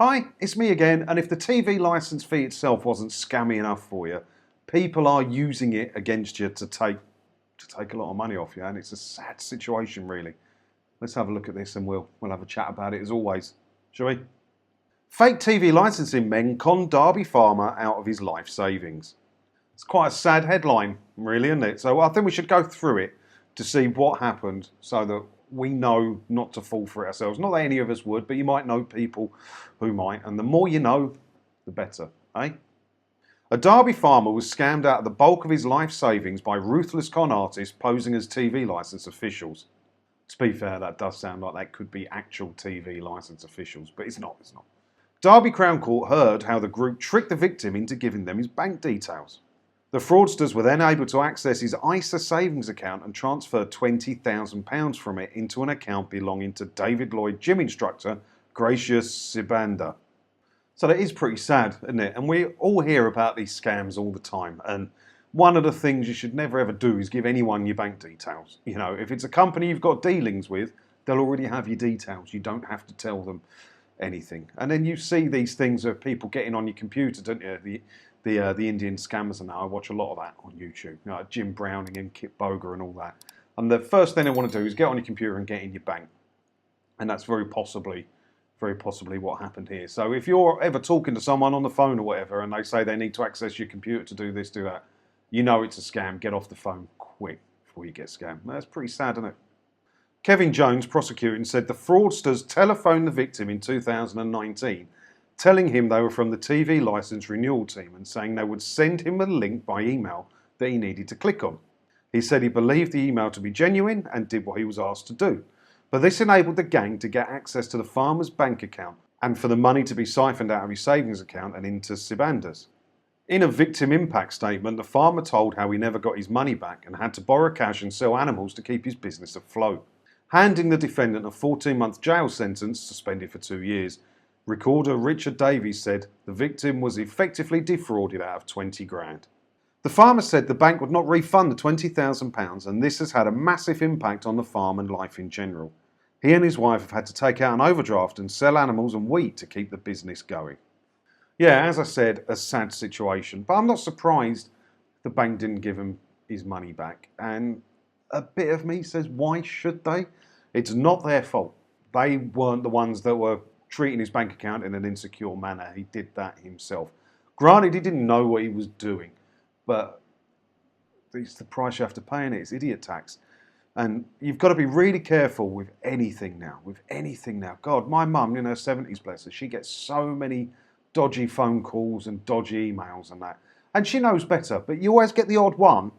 Hi, it's me again, and if the TV licence fee itself wasn't scammy enough for you, people are using it against you to take a lot of money off you, and it's a sad situation, really. Let's have a look at this and we'll have a chat about it as always, shall we? Fake TV licensing men con Derby farmer out of his life savings. It's quite a sad headline, really, isn't it? So I think we should go through it to see what happened so that we know not to fall for it ourselves. Not that any of us would, but you might know people who might. And the more you know, the better, eh? A Derby farmer was scammed out of the bulk of his life savings by ruthless con artists posing as TV licence officials. To be fair, that does sound like that could be actual TV licence officials, but it's not. Derby Crown Court heard how the group tricked the victim into giving them his bank details. The fraudsters were then able to access his ISA savings account and transfer £20,000 from it into an account belonging to David Lloyd gym instructor Gracious Sibanda. So that is pretty sad, isn't it? And we all hear about these scams all the time. And one of the things you should never ever do is give anyone your bank details. You know, if it's a company you've got dealings with, they'll already have your details. You don't have to tell them anything. And then you see these things of people getting on your computer, don't you? The Indian scammers and that. I watch a lot of that on YouTube. You know, Jim Browning and Kit Boger and all that. And the first thing they want to do is get on your computer and get in your bank. And that's very possibly what happened here. So if you're ever talking to someone on the phone or whatever and they say they need to access your computer to do this, do that, you know it's a scam. Get off the phone quick before you get scammed. That's pretty sad, isn't it? Kevin Jones, prosecuting, said the fraudsters telephoned the victim in 2019 telling him they were from the TV licence renewal team and saying they would send him a link by email that he needed to click on. He said he believed the email to be genuine and did what he was asked to do. But this enabled the gang to get access to the farmer's bank account and for the money to be siphoned out of his savings account and into Sibanda's. In a victim impact statement, the farmer told how he never got his money back and had to borrow cash and sell animals to keep his business afloat, handing the defendant a 14-month jail sentence suspended for 2 years. Recorder Richard Davies said the victim was effectively defrauded out of 20 grand. The farmer said the bank would not refund the £20,000 and this has had a massive impact on the farm and life in general. He and his wife have had to take out an overdraft and sell animals and wheat to keep the business going. Yeah, as I said, a sad situation, but I'm not surprised the bank didn't give him his money back. And a bit of me says, why should they? It's not their fault. They weren't the ones that were treating his bank account in an insecure manner. He did that himself. Granted, he didn't know what he was doing, but it's the price you have to pay in it. It's idiot tax. And you've got to be really careful with anything now. God, my mum in her 70s, bless her, she gets so many dodgy phone calls and dodgy emails and that. And she knows better, but you always get the odd one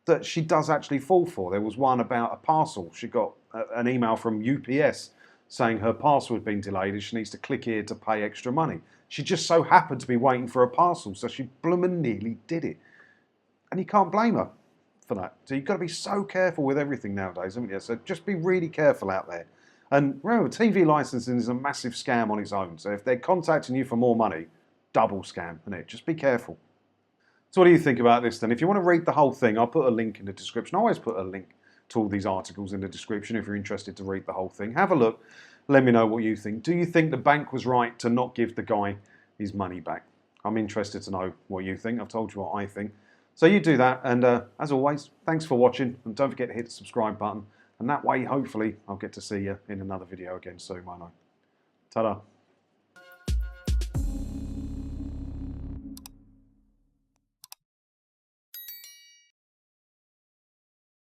that she does actually fall for. There was one about a parcel. She got an email from UPS saying her parcel had been delayed and she needs to click here to pay extra money. She just so happened to be waiting for a parcel, so she bloomin' nearly did it. And you can't blame her for that. So you've got to be so careful with everything nowadays, haven't you? So just be really careful out there. And remember, TV licensing is a massive scam on its own. So if they're contacting you for more money, double scam, isn't it? Just be careful. So what do you think about this then? If you want to read the whole thing, I'll put a link in the description. I always put a link to all these articles in the description if you're interested to read the whole thing. Have a look. Let me know what you think. Do you think the bank was right to not give the guy his money back? I'm interested to know what you think. I've told you what I think. So you do that. And as always, thanks for watching. And don't forget to hit the subscribe button. And that way, hopefully, I'll get to see you in another video again soon, won't I? Ta-da.